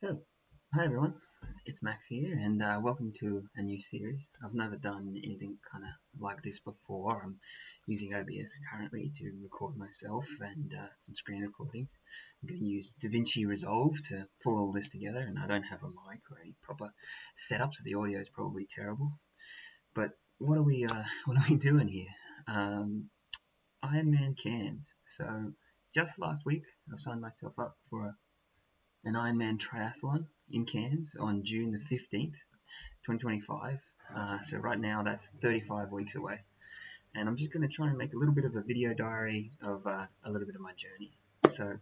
So, hi everyone, it's Max here, and welcome to a new series. I've never done anything kind of like this before. I'm using OBS currently to record myself and some screen recordings. I'm going to use DaVinci Resolve to pull all this together, and I don't have a mic or any proper setup, so the audio is probably terrible. But what are we doing here? Ironman Cairns. So, just last week, I signed myself up for an Ironman triathlon in Cairns on June the 15th, 2025. So right now that's 35 weeks away. And I'm just going to try and make a little bit of a video diary of a little bit of my journey. So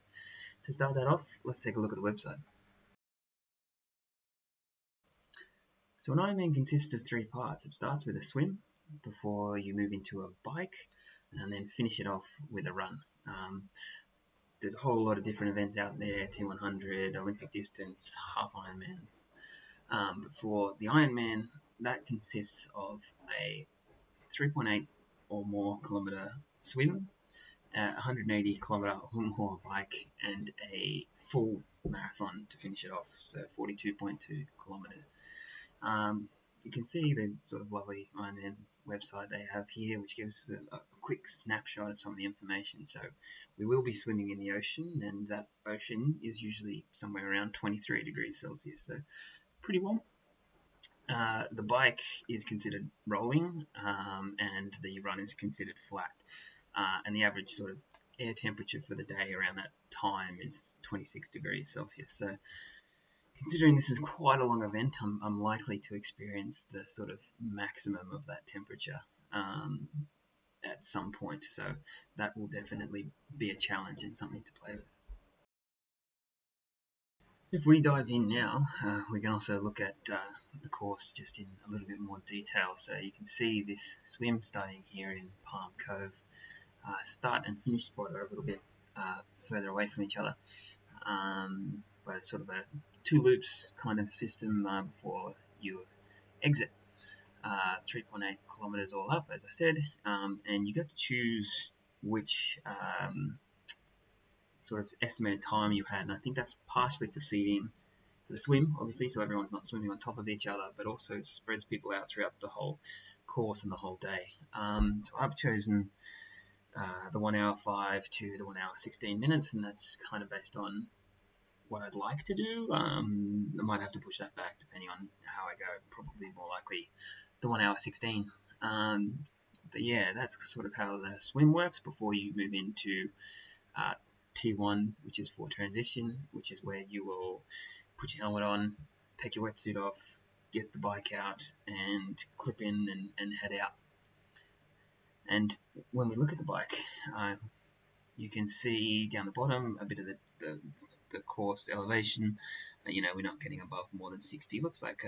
to start that off, let's take a look at the website. So an Ironman consists of three parts. It starts with a swim before you move into a bike and then finish it off with a run. There's a whole lot of different events out there, T100, Olympic distance, half Ironmans. But for the Ironman, that consists of a 3.8 or more kilometer swim, a 180 kilometer or more bike, and a full marathon to finish it off, so 42.2 kilometers. You can see the sort of lovely Ironman website they have here, which gives a quick snapshot of some of the information. So we will be swimming in the ocean, and that ocean is usually somewhere around 23 degrees Celsius, so pretty warm. The bike is considered rolling, and the run is considered flat. And the average sort of air temperature for the day around that time is 26 degrees Celsius. So considering this is quite a long event, I'm likely to experience the sort of maximum of that temperature at some point. So that will definitely be a challenge and something to play with. If we dive in now, we can also look at the course just in a little bit more detail. So you can see this swim starting here in Palm Cove. Start and finish spot are a little bit further away from each other, but it's sort of a two loops kind of system before you exit. 3.8 kilometers all up, as I said, and you get to choose which sort of estimated time you had, and I think that's partially for seating for the swim, obviously, so everyone's not swimming on top of each other, but also spreads people out throughout the whole course and the whole day. So I've chosen the 1 hour 5 to the 1 hour 16 minutes, and that's kind of based on what I'd like to do. I might have to push that back depending on how I go, probably more likely the 1 hour 16. But yeah, that's sort of how the swim works before you move into T1, which is for transition, which is where you will put your helmet on, take your wetsuit off, get the bike out, and clip in and head out. And when we look at the bike, you can see down the bottom a bit of the course elevation. We're not getting above more than 60. Looks like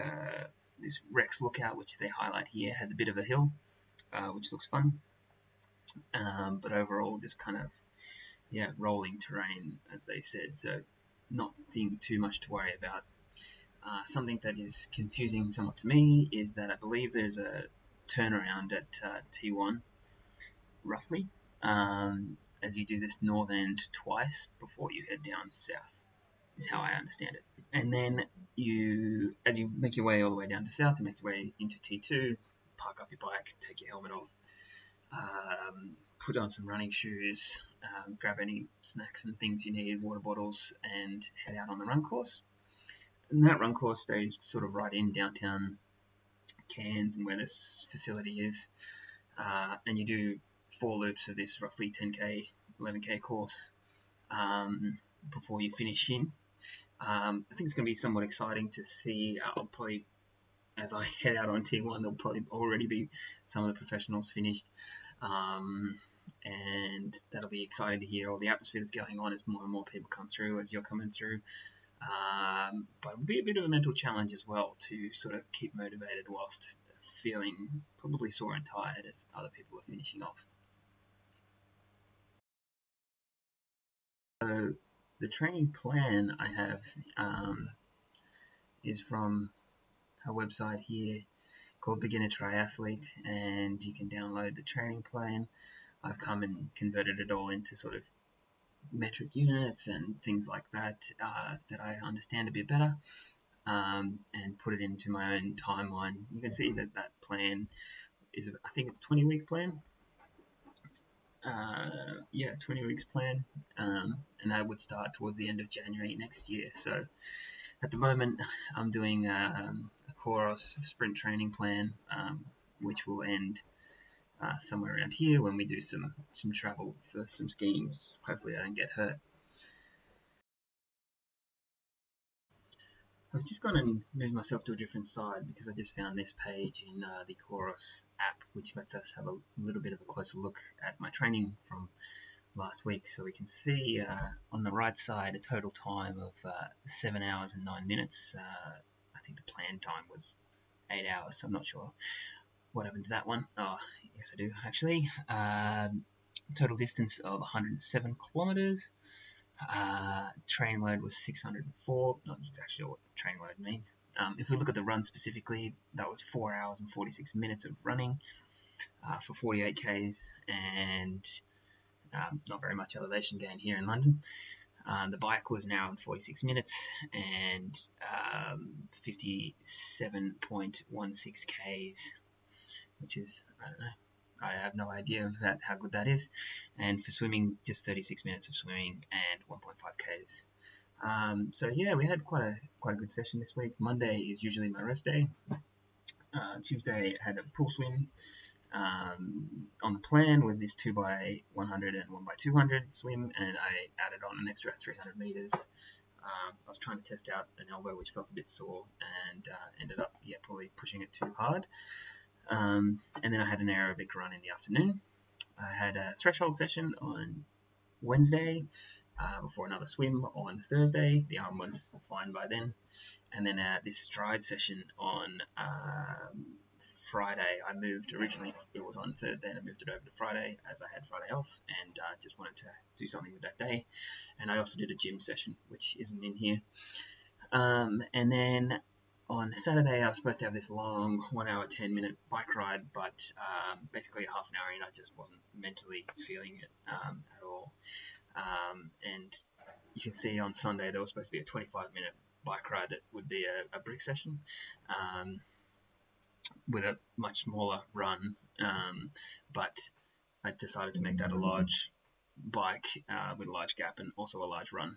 this Rex Lookout, which they highlight here, has a bit of a hill, which looks fun. But overall, just kind of rolling terrain, as they said, so nothing too much to worry about. Something that is confusing somewhat to me is that I believe there's a turnaround at T1, roughly, as you do this north end twice before you head down south, is how I understand it. And then as you make your way all the way down to south, you make your way into T2, park up your bike, take your helmet off, put on some running shoes, grab any snacks and things you need, water bottles, and head out on the run course. And that run course stays sort of right in downtown Cairns and where this facility is. And you do 4 loops of this roughly 10k, 11k course before you finish in. I think it's going to be somewhat exciting to see. I'll probably, as I head out on T1, there'll probably already be some of the professionals finished. And that'll be exciting to hear all the atmosphere that's going on as more and more people come through, as you're coming through. But it'll be a bit of a mental challenge as well to sort of keep motivated whilst feeling probably sore and tired as other people are finishing off. So the training plan I have is from a website here called Beginner Triathlete, and you can download the training plan. I've come and converted it all into sort of metric units and things like that that I understand a bit better, and put it into my own timeline. You can see that that plan is, I think it's a 20-week plan. Yeah, 20 weeks plan, and that would start towards the end of January next year. So at the moment, I'm doing a Coros sprint training plan, which will end somewhere around here when we do some travel for some skiing. Hopefully, I don't get hurt. I've just gone and moved myself to a different side because I just found this page in the Coros app, which lets us have a little bit of a closer look at my training from last week. So we can see on the right side a total time of 7 hours and 9 minutes. I think the planned time was 8 hours, so I'm not sure what happened to that one. Oh, yes, I do actually. Total distance of 107 kilometers. Train load was 604. Not actually sure what train load means. If we look at the run specifically, that was 4 hours and 46 minutes of running for 48 Ks, and not very much elevation gain here in London. The bike was an hour and 46 minutes and 57.16 Ks, which is, I don't know, I have no idea of that, how good that is. And for swimming, just 36 minutes of swimming and 1.5 Ks. So yeah, we had quite a good session this week. Monday is usually my rest day. Tuesday I had a pool swim. On the plan was this 2x100 and 1x200 swim, and I added on an extra 300 meters. I was trying to test out an elbow which felt a bit sore, and ended up probably pushing it too hard. And then I had an aerobic run in the afternoon. I had a threshold session on Wednesday before another swim on Thursday. The arm was fine by then. And then this stride session on Friday. I moved, originally it was on Thursday, and I moved it over to Friday as I had Friday off, and just wanted to do something with that day. And I also did a gym session, which isn't in here. And then on Saturday, I was supposed to have this long 1 hour, 10-minute bike ride, but basically a half an hour in, I just wasn't mentally feeling it at all. And you can see on Sunday, there was supposed to be a 25-minute bike ride that would be a brick session with a much smaller run, but I decided to make that a large bike with a large gap and also a large run,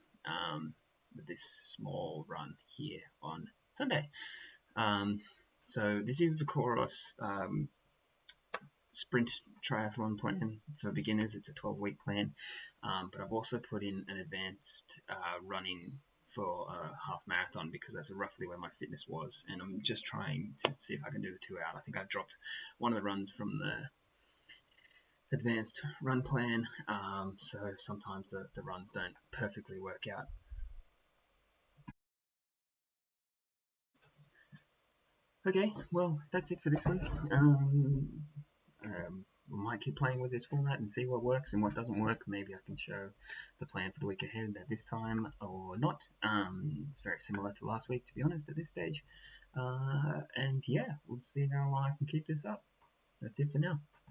with this small run here on Sunday. So this is the Coros sprint triathlon plan for beginners. It's a 12-week plan, but I've also put in an advanced running for a half marathon because that's roughly where my fitness was, and I'm just trying to see if I can do the 2 hour. I think I dropped one of the runs from the advanced run plan, so sometimes the runs don't perfectly work out. Okay, well, that's it for this week. We might keep playing with this format and see what works and what doesn't work. Maybe I can show the plan for the week ahead at this time or not. It's very similar to last week, to be honest, at this stage. And yeah, we'll see how long I can keep this up. That's it for now.